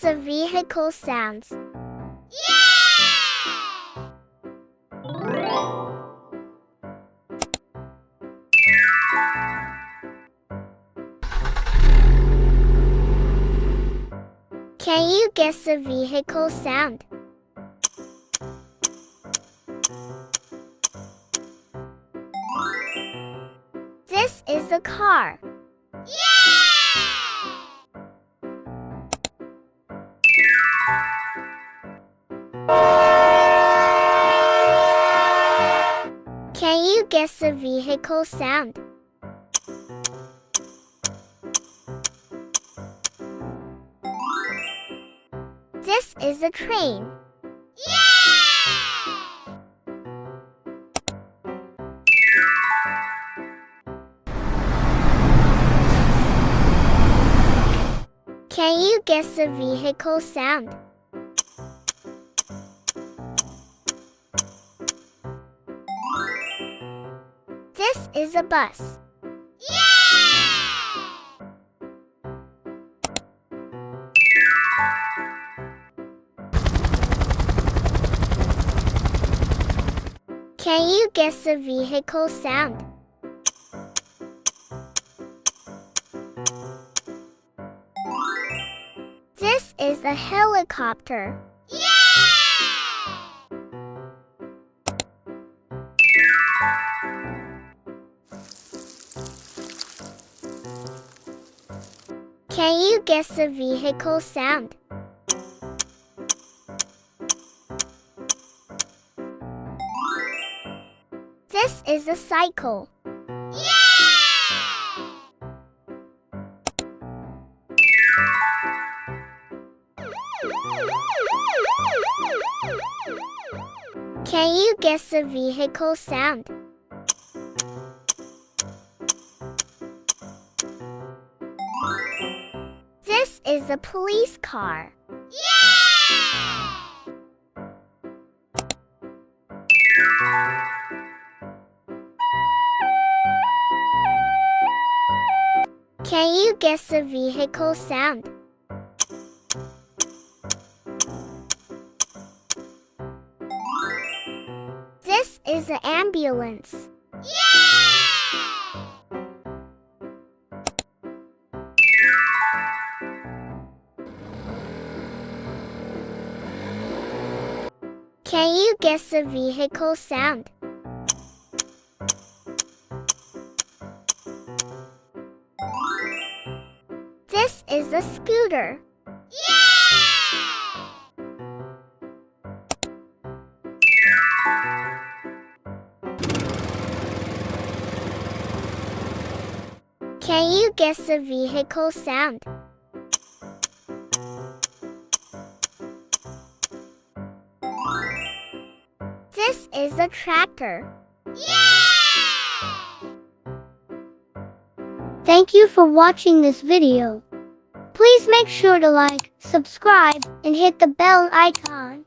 guess the vehicle sounds? Can you guess the vehicle sound? This is a car. Can you guess the vehicle sound? This is a train. Can you guess the vehicle sound? This is a bus. Can you guess the vehicle sound? This is a helicopter. Can you guess the vehicle sound? This is a cycle. Can you guess the vehicle sound? This is a police car. Can you guess the vehicle sound? This is an ambulance. Can you guess the vehicle sound? This is a scooter. Can you guess the vehicle sound? This is a tractor. Thank you for watching this video. Please make sure to like, subscribe, and hit the bell icon.